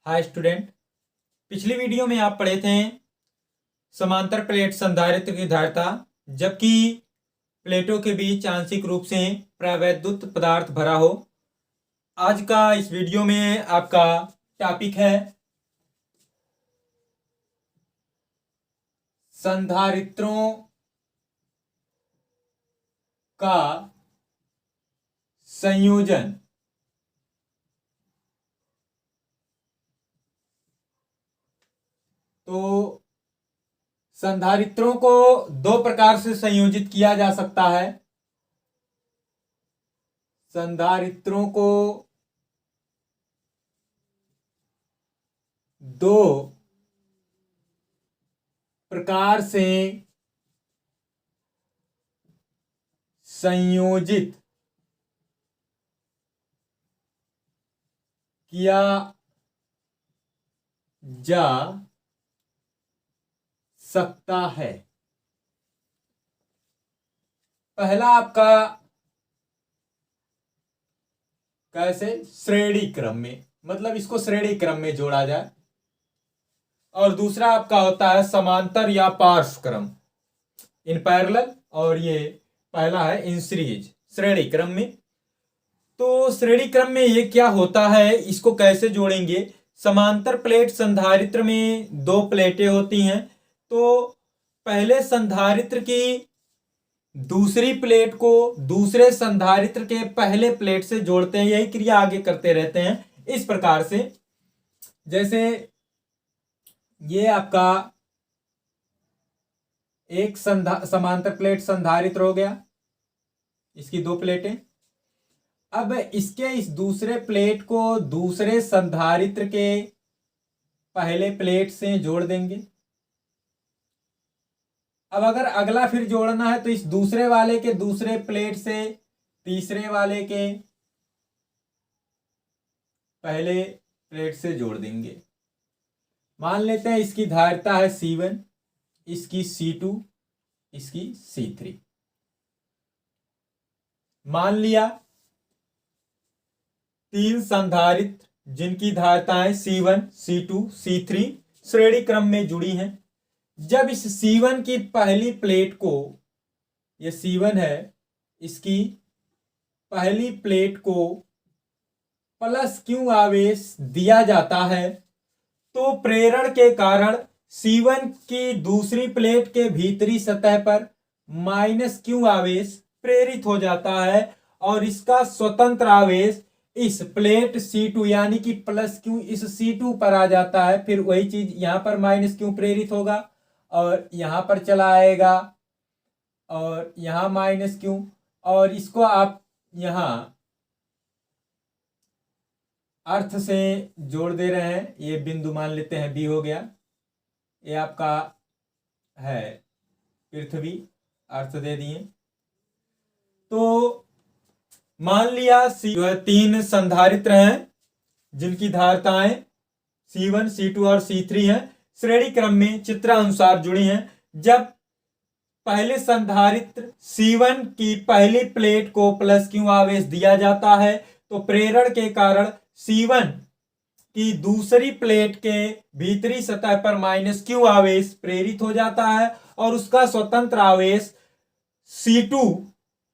Hi student, पिछली video में आप पढ़े थे समांतर प्लेट संधारित्र की धारिता, जबकि प्लेटों के बीच आंशिक रूप से प्रावैद्युत पदार्थ भरा हो। आज का इस वीडियो में आपका टॉपिक है संधारित्रों का संयोजन। तो संधारित्रों को दो प्रकार से संयोजित किया जा सकता है। संधारित्रों को दो प्रकार से संयोजित किया जा सकता है। पहला आपका कैसे श्रेणी क्रम में, मतलब इसको श्रेणी क्रम में जोड़ा जाए, और दूसरा आपका होता है समांतर या पार्श्व क्रम, इन पैरेलल, और ये पहला है इन सीरीज, श्रेणी क्रम में। तो श्रेणी क्रम में ये क्या होता है, इसको कैसे जोड़ेंगे। समांतर प्लेट संधारित्र में दो प्लेटें होती हैं, तो पहले संधारित्र की दूसरी प्लेट को दूसरे संधारित्र के पहले प्लेट से जोड़ते हैं। यही क्रिया आगे करते रहते हैं इस प्रकार से। जैसे ये आपका एक समांतर प्लेट संधारित्र हो गया, इसकी दो प्लेटें। अब इसके इस दूसरे प्लेट को दूसरे संधारित्र के पहले प्लेट से जोड़ देंगे। अब अगर अगला फिर जोड़ना है तो इस दूसरे वाले के दूसरे प्लेट से तीसरे वाले के पहले प्लेट से जोड़ देंगे। मान लेते हैं इसकी धारिता है C1, इसकी C2, इसकी C3। मान लिया तीन संधारित्र जिनकी धारिताएं C1, C2, C3 श्रेणी क्रम में जुड़ी हैं। जब इस C1 की पहली प्लेट को, ये C1 है, इसकी पहली प्लेट को प्लस Q आवेश दिया जाता है, तो प्रेरण के कारण C1 की दूसरी प्लेट के भीतरी सतह पर माइनस Q आवेश प्रेरित हो जाता है, और इसका स्वतंत्र आवेश इस प्लेट C2 यानी कि प्लस Q इस C2 पर आ जाता है। फिर वही चीज यहां पर माइनस Q प्रेरित होगा और यहां पर चला आएगा, और यहां माइनस Q, और इसको आप यहां अर्थ से जोड़ दे रहे हैं। ये बिंदु मान लेते हैं B हो गया, ये आपका है पृथ्वी, अर्थ दे दिए। तो मान लिया तीन संधारित्र हैं जिनकी धारिताएं C1, C2 और C3 हैं, श्रेणी क्रम में चित्रानुसार जुड़ी हैं। जब पहले संधारित्र C1 की पहली प्लेट को प्लस Q आवेश दिया जाता है, तो प्रेरण के कारण C1 की दूसरी प्लेट के भीतरी सतह पर माइनस Q आवेश प्रेरित हो जाता है, और उसका स्वतंत्र आवेश C2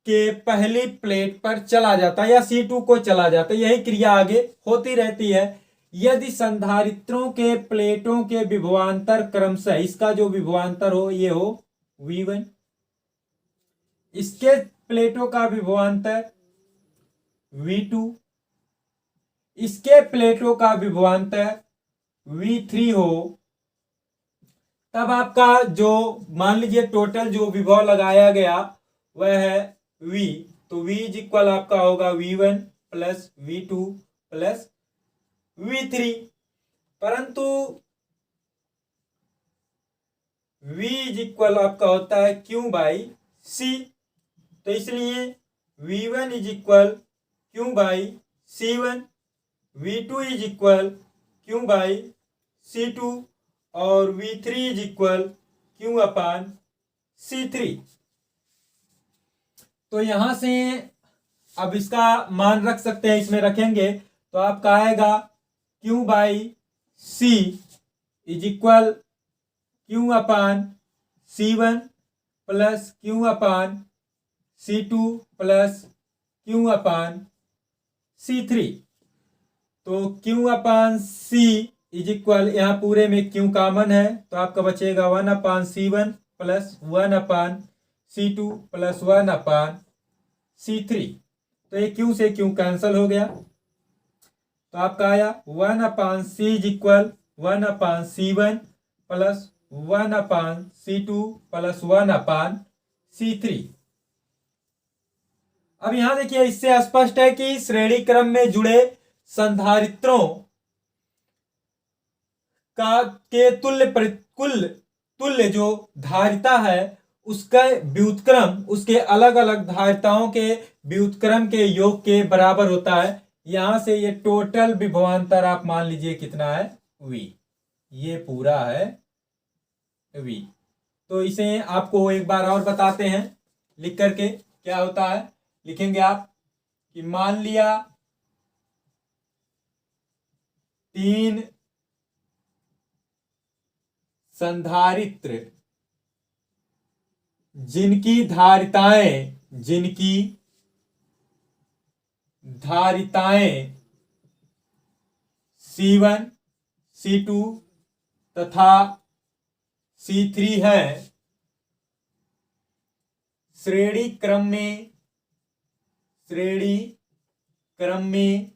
के पहली प्लेट पर चला जाता है या C2 को चला जाता है। यही क्रिया आगे होती रहती है। यदि संधारित्रों के प्लेटों के विभवांतर क्रमशः, इसका जो विभवांतर हो ये हो V1, इसके प्लेटों का विभवांतर V2, इसके प्लेटों का विभवांतर V3 हो, तब आपका जो मान लीजिए टोटल जो विभव लगाया गया वह है V। तो V इज इक्वल आपका होगा V1 plus V2 plus V3, परंतु V इज इक्वल आपका होता है Q बाई C। तो इसलिए V1 is equal Q by C1, V2 is equal Q by C2, और V3 is equal Q upon C3। तो यहां से अब इसका मान रख सकते हैं, इसमें रखेंगे तो आपका आएगा Q by C is equal Q upon C1 plus Q upon C2 plus Q upon C3। तो Q upon C is equal, यहाँ पूरे में क्यू कॉमन है तो आपका बचेगा 1 अपान C1 प्लस 1 अपान C2 प्लस 1 अपान C3। तो ये क्यू से क्यू कैंसिल हो गया, तो आपका आया 1 अपान C is equal 1 upon C1 plus 1 upon C2 plus 1 upon C3। अब यहां देखिए, इससे स्पष्ट है कि श्रेणी क्रम में जुड़े संधारित्रों का के तुल्य जो धारिता है उसका व्युत्क्रम उसके अलग अलग धारिताओं के व्युत्क्रम के योग के बराबर होता है। यहां से ये टोटल विभवांतर आप मान लीजिए कितना है, V। ये पूरा है V। तो इसे आपको एक बार और बताते हैं लिख करके, क्या होता है लिखेंगे आप कि मान लिया 3 संधारित्र जिनकी धारिताएं C1 C2 तथा C3 है, श्रेणी क्रम में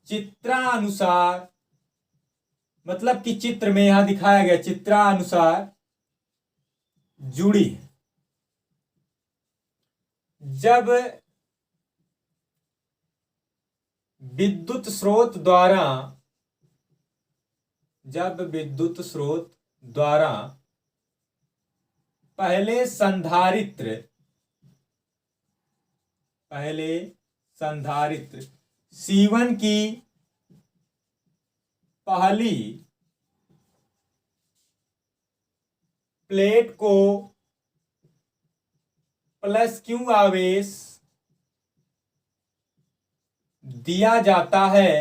चित्रानुसार, मतलब कि चित्र में यहां दिखाया गया चित्रानुसार जुड़ी। जब विद्युत स्रोत द्वारा पहले संधारित्र C1 की पहली प्लेट को प्लस क्यू आवेश दिया जाता है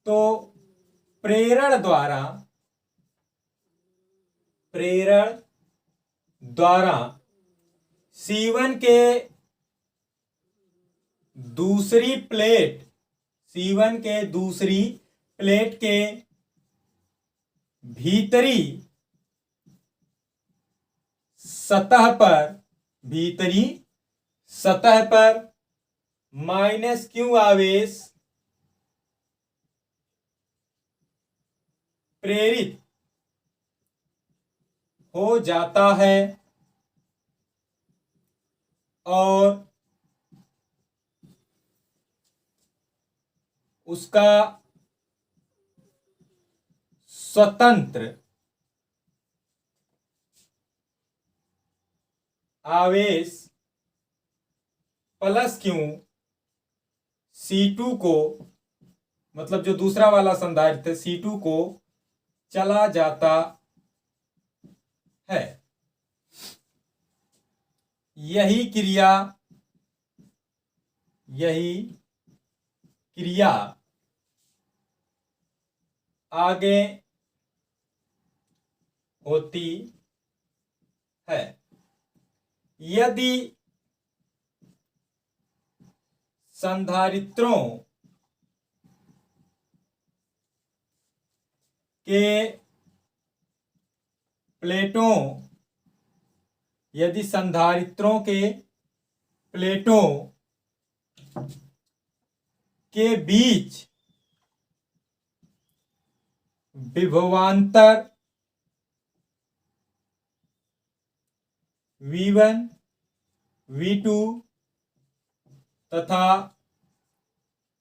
तो प्रेरण द्वारा C1 के दूसरी प्लेट के भीतरी सतह पर माइनस क्यू आवेश प्रेरित हो जाता है और उसका स्वतंत्र आवेश प्लस क्यू C2 को, मतलब जो दूसरा वाला संधारित्र C2 को चला जाता है। यही क्रिया आगे होती है। यदि संधारित्रों के प्लेटों के बीच विभवांतर V1 V2 तथा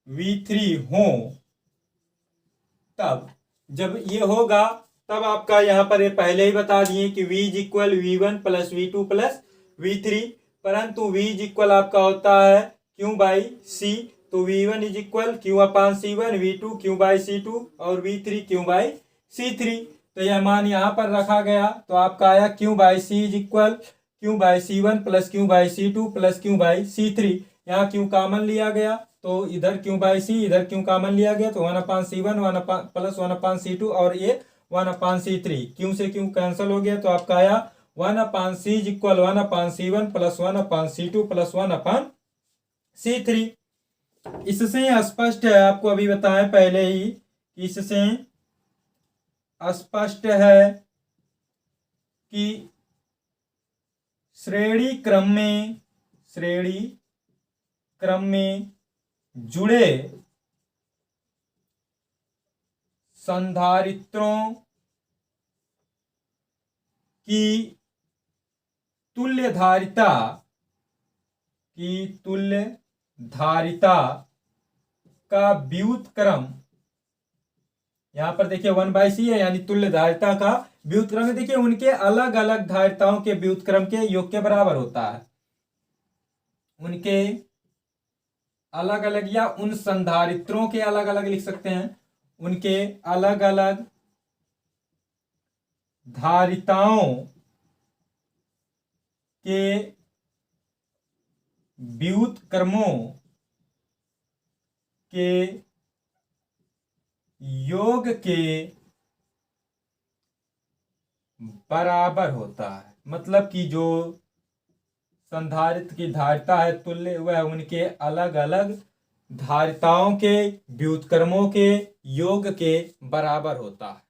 V3 हो, तब जब ये होगा तब आपका यहाँ पर ये पहले ही बता दिए कि V is equal V1 plus V2 plus V3, परंतु V इज इक्वल आपका होता है Q बाई C। तो V1 is equal Q upon C1, V2 Q by C2 और V3 Q बाई C3। तो यह मान यहाँ पर रखा गया तो आपका आया Q by C is equal Q by C1 plus Q by C2 plus Q by C3। यहाँ क्यू कॉमन लिया गया तो इधर क्यू बाई सी, इधर क्यू कॉमन लिया गया तो 1/C1 प्लस 1/C2 और ये 1/C3, क्यू से क्यू कैंसिल हो गया तो आपका आया 1/C equal 1/C1 plus 1/C2 plus 1/C3। इससे स्पष्ट है, आपको अभी बताएं पहले ही, इससे स्पष्ट है कि श्रेणी क्रम में जुड़े संधारित्रों की तुल्यधारिता का व्युत्क्रम, यहां पर देखिए 1/C है यानी तुल्यधारिता का व्युत्क्रम, देखिए उनके अलग अलग धारिताओं के व्युत्क्रम के योग के बराबर होता है। उनके अलग अलग या उन संधारित्रों के अलग अलग लिख सकते हैं, उनके अलग अलग धारिताओं के व्युत्क्रमों के योग के बराबर होता है। मतलब कि जो संधारित्र की धारिता है तुल्य, वह उनके अलग अलग धारिताओं के व्युत्क्रमों के योग के बराबर होता है।